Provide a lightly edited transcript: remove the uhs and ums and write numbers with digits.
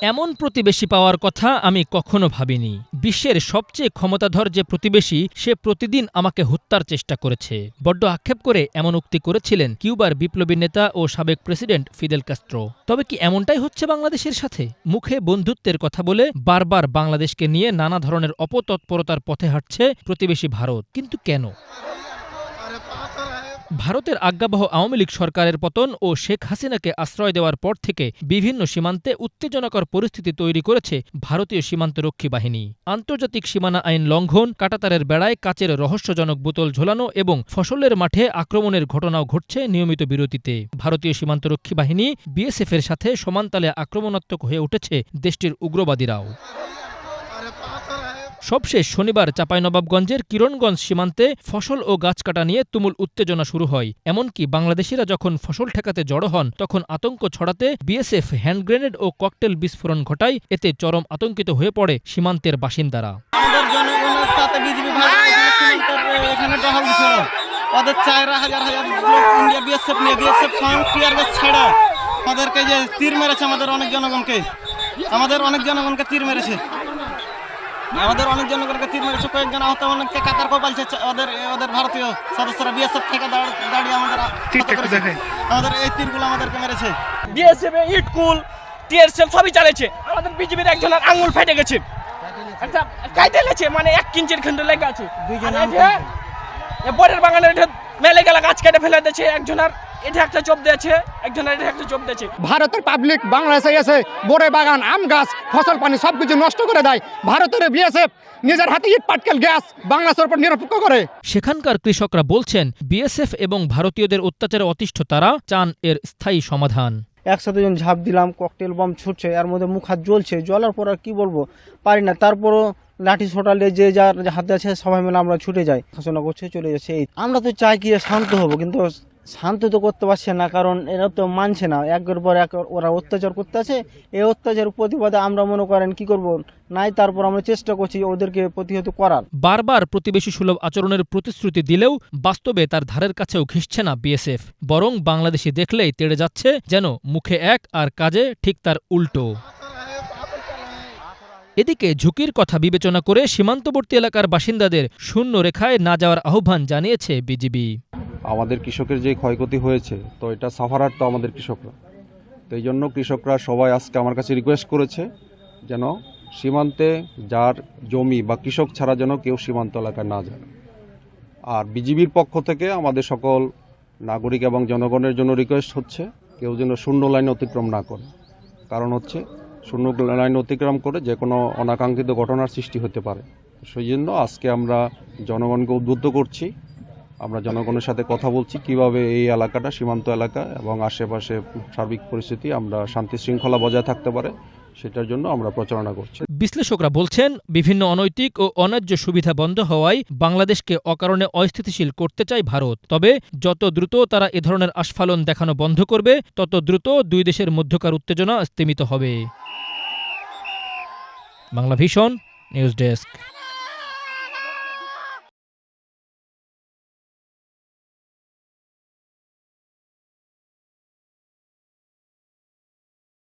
এমন প্রতিবেশী পাওয়ার কথা আমি কখনো ভাবিনি। বিশ্বের সবচেয়ে ক্ষমতাধর যে প্রতিবেশী, সে প্রতিদিন আমাকে হত্যার চেষ্টা করেছে। বড্ড আক্ষেপ করে এমন উক্তি করেছিলেন কিউবার বিপ্লবী নেতা ও সাবেক প্রেসিডেন্ট ফিদেল কাস্ত্রো। তবে কি এমনটাই হচ্ছে বাংলাদেশের সাথে? মুখে বন্ধুত্বের কথা বলে বারবার বাংলাদেশকে নিয়ে নানা ধরনের অপতৎপরতার পথে হাঁটছে প্রতিবেশী ভারত। কিন্তু কেন? ভারতের আজ্ঞাবহ আওয়ামী লীগ সরকারের পতন ও শেখ হাসিনাকে আশ্রয় দেওয়ার পর থেকে বিভিন্ন সীমান্তে উত্তেজনাকর পরিস্থিতি তৈরি করেছে ভারতীয় সীমান্তরক্ষী বাহিনী। আন্তর্জাতিক সীমানা আইন লঙ্ঘন, কাঁটাতারের বেড়ায় কাচের রহস্যজনক বোতল ঝোলানো এবং ফসলের মাঠে আক্রমণের ঘটনাও ঘটছে নিয়মিত বিরতিতে। ভারতীয় সীমান্তরক্ষী বাহিনী বিএসএফের সাথে সমান্তালে আক্রমণাত্মক হয়ে উঠেছে দেশটির উগ্রবাদীরাও। সবশেষ শনিবার চাঁপাইনবাবগঞ্জের কিরণগঞ্জ সীমান্তে ফসল ও গাছ কাটা নিয়ে তুমুল উত্তেজনা শুরু হয়। এমনকি বাংলাদেশিরা যখন ফসল ঠেকাতে জড়ো হন, তখন আতঙ্ক ছড়াতে বিএসএফ হ্যান্ড গ্রেনেড ও ককটেল বিস্ফোরণ ঘটায়। এতে চরম আতঙ্কিত হয়ে পড়ে সীমান্তের বাসিন্দারা। আমাদের অনেক জনগণকে তীর মেরেছে, কয়েকজন আহত, অনেককে কাতার কোপালছে। ওদের ভারতীয় সদস্যরা বিএসএফ থেকে দাঁড়িয়ে আমাদের এই তীরগুলো আমাদেরকে মেরেছে। বিএসএফ ইটকুল টিএসএফ সবই চালিয়েছে। আমাদের বিজেপির একজনের আঙুল ফেটে গেছে, একটা কাইতে গেছে, মানে 1 ইঞ্চির খন্ড লেগে আছে। বরের বাগানের মেলে গেলা গাছ কেটে ফেলে দিয়েছে, একজনের এটা একটা চোপ দিয়েছে, একজনের এটা একটা চোপ দিয়েছে। ভারতের পাবলিক বাংলাদেশে এসে বরে বাগান, আম গাছ, ফসল পানি সবকিছু নষ্ট করে দেয়। ভারতের বিএসএফ নিজের হাতে ইট পাটকেল গ্যাস বাংলাদেশের উপর নিরপেক্ষ করে। সেখানকার কৃষকরা বলছেন, বিএসএফ এবং ভারতীয়দের অত্যাচারে অতিষ্ঠ তারা, চান এর স্থায়ী সমাধান। একসাথে যখন ঝাঁপ দিলাম, ককটেল বম ছুটছে, এর মধ্যে মুখ হাত জ্বলছে, জ্বলার পর আর কি বলবো, পারি না। তারপরও লাঠি ছোটালে যে যার হাতে আছে সবাই মিলে আমরা ছুটে যাই, শাসনা করছে, চলে যাচ্ছে। আমরা তো চাই কি শান্ত হবো, কিন্তু শান্ত তো করতে পারছে না, কারণ এরা তো মানছে না। একের পর এক ওরা অত্যাচার করতে আছে। এই অত্যাচার প্রতিবাদে আমরা মনে করেন কি করব নাই, তারপর আমরা চেষ্টা করছি ওদেরকে প্রতিহত করার। বারবার প্রতিবেশী সুলভ আচরণের প্রতিশ্রুতি দিলেও বাস্তবে তার ধারের কাছেও ঘিসছে না বিএসএফ। বরং বাংলাদেশি দেখলেই তেড়ে যাচ্ছে, যেন মুখে এক আর কাজে ঠিক তার উল্টো। এদিকে ঝুঁকির কথা বিবেচনা করে সীমান্তবর্তী এলাকার বাসিন্দাদের শূন্য রেখায় না যাওয়ার আহ্বান জানিয়েছে বিজিবি। আমাদের কৃষকের যে ক্ষয়ক্ষতি হয়েছে, তো এটা সাফারার তো আমাদের কৃষকরা। তো এই জন্য কৃষকরা সবাই আজকে আমার কাছে রিকোয়েস্ট করেছে যেন সীমান্তে যার জমি বা কৃষক ছাড়া যেন কেউ সীমান্ত এলাকায় না যায়। আর বিজিবির পক্ষ থেকে আমাদের সকল নাগরিক এবং জনগণের জন্য রিকোয়েস্ট হচ্ছে, কেউ যেন শূন্য লাইন অতিক্রম না করে। কারণ হচ্ছে শূন্য লাইন অতিক্রম করে যে কোনো অনাকাঙ্ক্ষিত ঘটনার সৃষ্টি হতে পারে। সেই জন্য আজকে আমরা জনগণকে উদ্বুদ্ধ করছি, আমরা জনগণের সাথে কথা বলছি কিভাবে এই এলাকাটা, সীমান্ত এলাকা এবং আশেপাশে সার্বিক পরিস্থিতি আমরা শান্তি শৃঙ্খলা বজায় থাকতে পারে, সেটার জন্য আমরা প্রচারণা করছি। বিশ্লেষকরা বলছেন, বিভিন্ন অনৈতিক ও অন্যায্য সুবিধা বন্ধ হওয়ায় বাংলাদেশকে অকারণে অস্থিতিশীল করতে চায় ভারত। তবে যত দ্রুত তারা এ ধরনের আস্ফালন দেখানো বন্ধ করবে, তত দ্রুত দুই দেশের মধ্যকার উত্তেজনা স্তিমিত হবে। Bangla vision news desk.